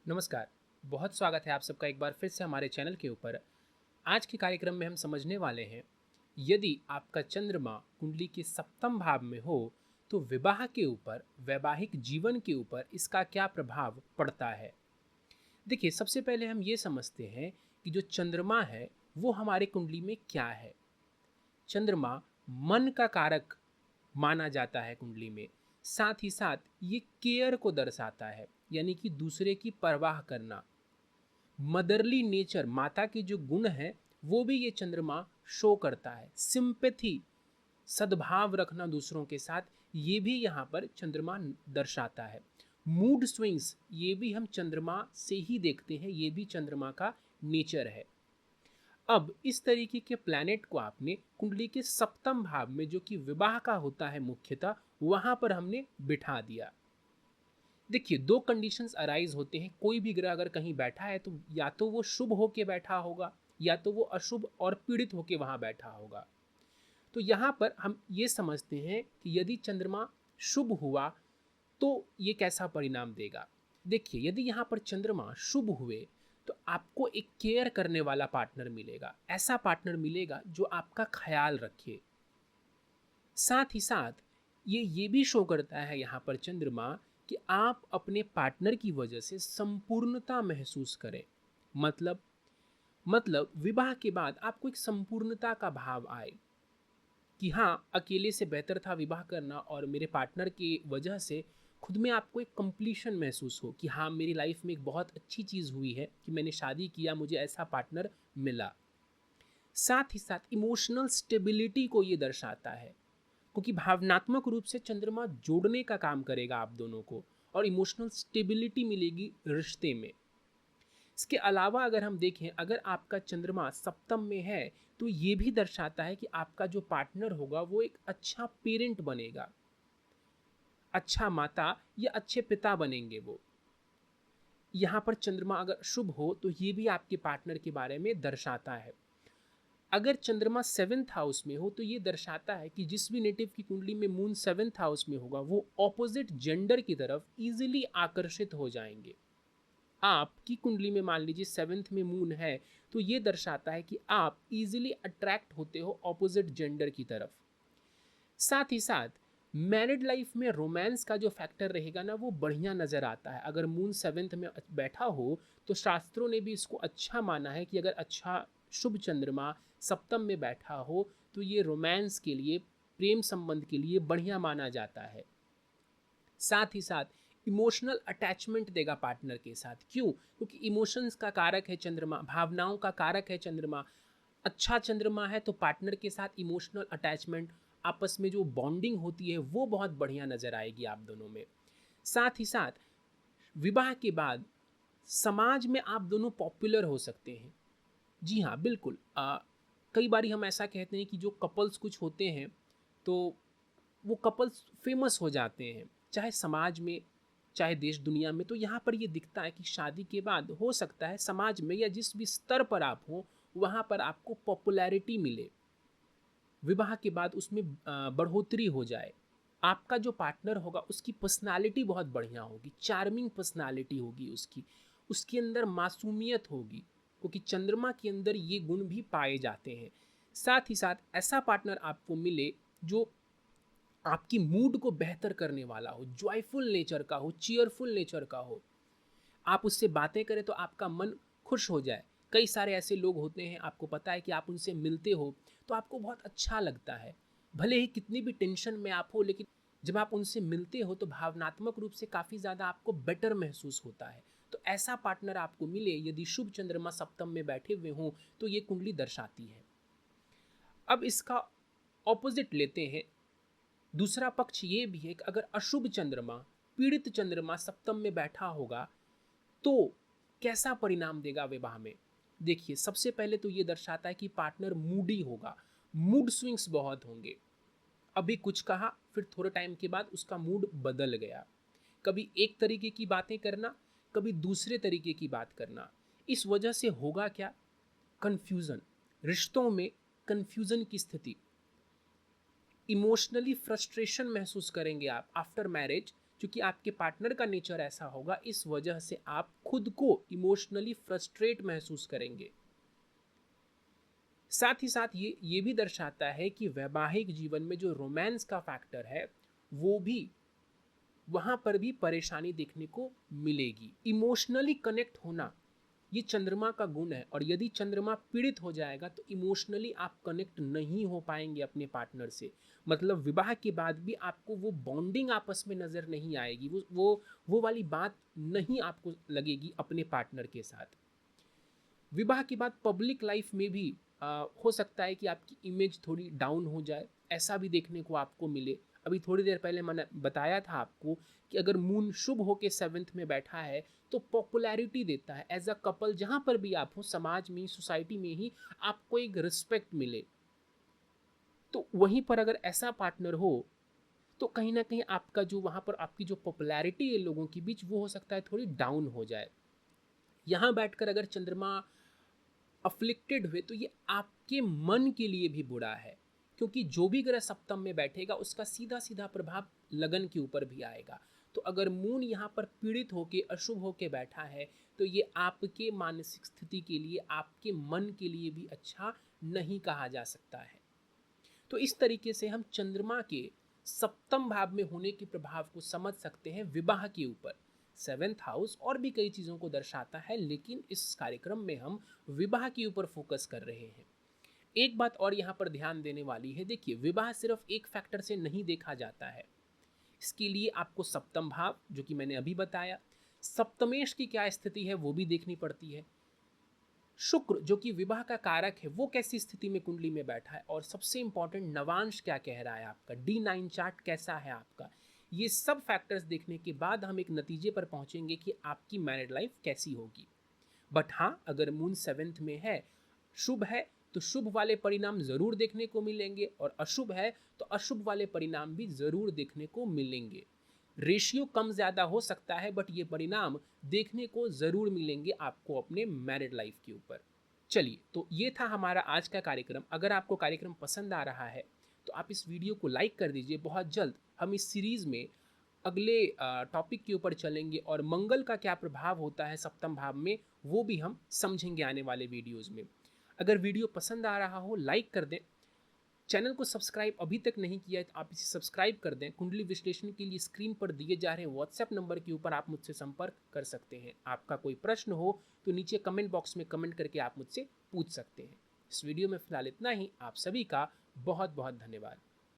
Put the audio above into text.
नमस्कार। बहुत स्वागत है आप सबका एक बार फिर से हमारे चैनल के ऊपर। आज के कार्यक्रम में हम समझने वाले हैं, यदि आपका चंद्रमा कुंडली के सप्तम भाव में हो तो विवाह के ऊपर, वैवाहिक जीवन के ऊपर इसका क्या प्रभाव पड़ता है। देखिए, सबसे पहले हम ये समझते हैं कि जो चंद्रमा है वो हमारे कुंडली में क्या है। चंद्रमा मन का कारक माना जाता है कुंडली में। साथ ही साथ ये केयर को दर्शाता है, यानी कि दूसरे की परवाह करना, मदरली नेचर, माता के जो गुण हैं वो भी ये चंद्रमा शो करता है। सिंपैथी, सद्भाव रखना दूसरों के साथ, ये भी यहाँ पर चंद्रमा दर्शाता है। मूड स्विंग्स, ये भी हम चंद्रमा से ही देखते हैं, ये भी चंद्रमा का नेचर है। अब इस तरीके के प्लैनेट को आपने कुंडली के सप्तम भाव में, जो कि विवाह का होता है मुख्यतः, वहां पर हमने बिठा दिया। देखिए, दो कंडीशंस अराइज होते हैं। कोई भी ग्रह अगर कहीं बैठा है तो या तो वो शुभ होके बैठा होगा, या तो वो अशुभ और पीड़ित होके वहां बैठा होगा। तो यहाँ पर हम ये समझते हैं कि यदि चंद्रमा शुभ हुआ तो ये कैसा परिणाम देगा। देखिए, यदि यहाँ पर चंद्रमा शुभ हुए तो आपको एक केयर करने वाला पार्टनर मिलेगा। ऐसा पार्टनर मिलेगा जो आपका ख्याल रखे। साथ ही साथ ये भी शो करता है यहाँ पर चंद्रमा कि आप अपने पार्टनर की वजह से संपूर्णता महसूस करें। मतलब विवाह के बाद आपको एक संपूर्णता का भाव आए कि हाँ, अकेले से बेहतर था विवाह करना, और मेरे पार्टनर की वजह से खुद में आपको एक कंप्लीशन महसूस हो कि हाँ, मेरी लाइफ में एक बहुत अच्छी चीज़ हुई है कि मैंने शादी किया, मुझे ऐसा पार्टनर मिला। साथ ही साथ इमोशनल स्टेबिलिटी को ये दर्शाता है, क्योंकि भावनात्मक रूप से चंद्रमा जोड़ने का काम करेगा आप दोनों को, और इमोशनल स्टेबिलिटी मिलेगी रिश्ते में। इसके अलावा अगर हम देखें, अगर आपका चंद्रमा सप्तम में है तो ये भी दर्शाता है कि आपका जो पार्टनर होगा वो एक अच्छा पेरेंट बनेगा, अच्छा माता या अच्छे पिता बनेंगे वो। यहाँ पर चंद्रमा अगर शुभ हो तो ये भी आपके पार्टनर के बारे में दर्शाता है। अगर चंद्रमा सेवेंथ हाउस में हो तो ये दर्शाता है कि जिस भी नेटिव की कुंडली में मून सेवेंथ हाउस में होगा वो ऑपोजिट जेंडर की तरफ इजीली आकर्षित हो जाएंगे। आपकी कुंडली में मान लीजिए सेवेंथ में मून है तो ये दर्शाता है कि आप इजीली अट्रैक्ट होते हो ऑपोजिट जेंडर की तरफ। साथ ही साथ मैरिड लाइफ में रोमांस का जो फैक्टर रहेगा ना, वो बढ़िया नज़र आता है। अगर मून सेवेंथ में बैठा हो तो शास्त्रों ने भी इसको अच्छा माना है कि अगर अच्छा शुभ चंद्रमा सप्तम में बैठा हो तो ये रोमांस के लिए, प्रेम संबंध के लिए बढ़िया माना जाता है। साथ ही साथ इमोशनल अटैचमेंट देगा पार्टनर के साथ। क्यों? क्योंकि इमोशंस का कारक है चंद्रमा, भावनाओं का कारक है चंद्रमा। अच्छा चंद्रमा है तो पार्टनर के साथ इमोशनल अटैचमेंट, आपस में जो बॉन्डिंग होती है वो बहुत बढ़िया नज़र आएगी आप दोनों में। साथ ही साथ विवाह के बाद समाज में आप दोनों पॉपुलर हो सकते हैं। जी हाँ, बिल्कुल। कई बार हम ऐसा कहते हैं कि जो कपल्स कुछ होते हैं तो वो कपल्स फेमस हो जाते हैं, चाहे समाज में, चाहे देश दुनिया में। तो यहाँ पर ये दिखता है कि शादी के बाद हो सकता है समाज में या जिस भी स्तर पर आप हो वहाँ पर आपको पॉपुलैरिटी मिले, विवाह के बाद उसमें बढ़ोतरी हो जाए। आपका जो पार्टनर होगा उसकी पर्सनालिटी बहुत बढ़िया होगी, चार्मिंग पर्सनालिटी होगी उसकी, उसके अंदर मासूमियत होगी, क्योंकि चंद्रमा के अंदर ये गुण भी पाए जाते हैं। साथ ही साथ ऐसा पार्टनर आपको मिले जो आपकी मूड को बेहतर करने वाला हो, जॉयफुल नेचर का हो, चीयरफुल नेचर का हो। आप उससे बातें करें तो आपका मन खुश हो जाए। कई सारे ऐसे लोग होते हैं, आपको पता है कि आप उनसे मिलते हो तो आपको बहुत अच्छा लगता है। भले ही कितनी भी टेंशन में आप हो, लेकिन जब आप उनसे मिलते हो तो भावनात्मक रूप से काफ़ी ज़्यादा आपको बेटर महसूस होता है। तो ऐसा पार्टनर आपको मिले यदि शुभ चंद्रमा सप्तम में बैठे हुए हों तो ये कुंडली दर्शाती है। अब इसका ऑपोजिट लेते हैं। दूसरा पक्ष ये भी है कि अगर अशुभ चंद्रमा, पीड़ित चंद्रमा सप्तम में बैठा होगा तो कैसा परिणाम देगा विवाह में। देखिए, सबसे पहले तो ये दर्शाता है कि पार्टनर मूडी होगा, मूड स्विंग्स बहुत होंगे। अभी कुछ कहा, फिर थोड़े टाइम के बाद उसका मूड बदल गया। कभी एक तरीके की बातें करना, कभी दूसरे तरीके की बात करना। इस वजह से होगा क्या? कन्फ्यूज़न, रिश्तों में कन्फ्यूज़न की स्थिति, इमोशनली फ्रस्ट्रेशन महसूस करेंगे आप आफ्टर मैरिज। क्योंकि आपके पार्टनर का नेचर ऐसा होगा, इस वजह से आप खुद को इमोशनली फ्रस्ट्रेट महसूस करेंगे। साथ ही साथ ये भी दर्शाता है कि वैवाहिक जीवन में जो रोमांस का फैक्टर है वो भी, वहां पर भी परेशानी देखने को मिलेगी। इमोशनली कनेक्ट होना ये चंद्रमा का गुण है, और यदि चंद्रमा पीड़ित हो जाएगा तो इमोशनली आप कनेक्ट नहीं हो पाएंगे अपने पार्टनर से। मतलब विवाह के बाद भी आपको वो बॉन्डिंग आपस में नजर नहीं आएगी, वो वाली बात नहीं आपको लगेगी अपने पार्टनर के साथ। विवाह के बाद पब्लिक लाइफ में भी हो सकता है कि आपकी इमेज थोड़ी डाउन हो जाए, ऐसा भी देखने को आपको मिले। अभी थोड़ी देर पहले मैंने बताया था आपको कि अगर मून शुभ होके 7th में बैठा है तो पॉपुलैरिटी देता है। एज अ कपल जहाँ पर भी आप हो, समाज में, सोसाइटी में ही आपको एक रिस्पेक्ट मिले। तो वहीं पर अगर ऐसा पार्टनर हो तो कहीं ना कहीं आपका जो वहाँ पर आपकी जो पॉपुलैरिटी है लोगों के बीच, वो हो सकता है थोड़ी डाउन हो जाए। यहाँ बैठकर अगर चंद्रमा अफ्लिक्टेड हुए तो ये आपके मन के लिए भी बुरा है, क्योंकि जो भी ग्रह सप्तम में बैठेगा उसका सीधा सीधा प्रभाव लगन के ऊपर भी आएगा। तो अगर मून यहाँ पर पीड़ित होके, अशुभ होके बैठा है तो ये आपके मानसिक स्थिति के लिए, आपके मन के लिए भी अच्छा नहीं कहा जा सकता है। तो इस तरीके से हम चंद्रमा के सप्तम भाव में होने के प्रभाव को समझ सकते हैं विवाह के ऊपर। 7th हाउस और भी कई चीज़ों को दर्शाता है, लेकिन इस कार्यक्रम में हम विवाह के ऊपर फोकस कर रहे हैं। एक बात और यहाँ पर ध्यान देने वाली है, देखिए विवाह सिर्फ एक फैक्टर से नहीं देखा जाता है। इसके लिए आपको सप्तम भाव, जो कि मैंने अभी बताया, सप्तमेश की क्या स्थिति है वो भी देखनी पड़ती है। शुक्र जो कि विवाह का कारक है वो कैसी स्थिति में कुंडली में बैठा है, और सबसे इंपॉर्टेंट नवांश क्या कह रहा है आपका, D9 चार्ट कैसा है आपका। ये सब फैक्टर्स देखने के बाद हम एक नतीजे पर पहुंचेंगे कि आपकी मैरिड लाइफ कैसी होगी। बट हाँ, अगर मून 7th में है, शुभ है, तो शुभ वाले परिणाम जरूर देखने को मिलेंगे, और अशुभ है तो अशुभ वाले परिणाम भी जरूर देखने को मिलेंगे। रेशियो कम ज़्यादा हो सकता है, बट ये परिणाम देखने को ज़रूर मिलेंगे आपको अपने मैरिड लाइफ के ऊपर। चलिए, तो ये था हमारा आज का कार्यक्रम। अगर आपको कार्यक्रम पसंद आ रहा है तो आप इस वीडियो को लाइक कर दीजिए। बहुत जल्द हम इस सीरीज़ में अगले टॉपिक के ऊपर चलेंगे, और मंगल का क्या प्रभाव होता है सप्तम भाव में वो भी हम समझेंगे आने वाले वीडियोज़ में। अगर वीडियो पसंद आ रहा हो लाइक कर दें, चैनल को सब्सक्राइब अभी तक नहीं किया है तो आप इसे सब्सक्राइब कर दें। कुंडली विश्लेषण के लिए स्क्रीन पर दिए जा रहे व्हाट्सएप नंबर के ऊपर आप मुझसे संपर्क कर सकते हैं। आपका कोई प्रश्न हो तो नीचे कमेंट बॉक्स में कमेंट करके आप मुझसे पूछ सकते हैं। इस वीडियो में फिलहाल इतना ही। आप सभी का बहुत बहुत धन्यवाद।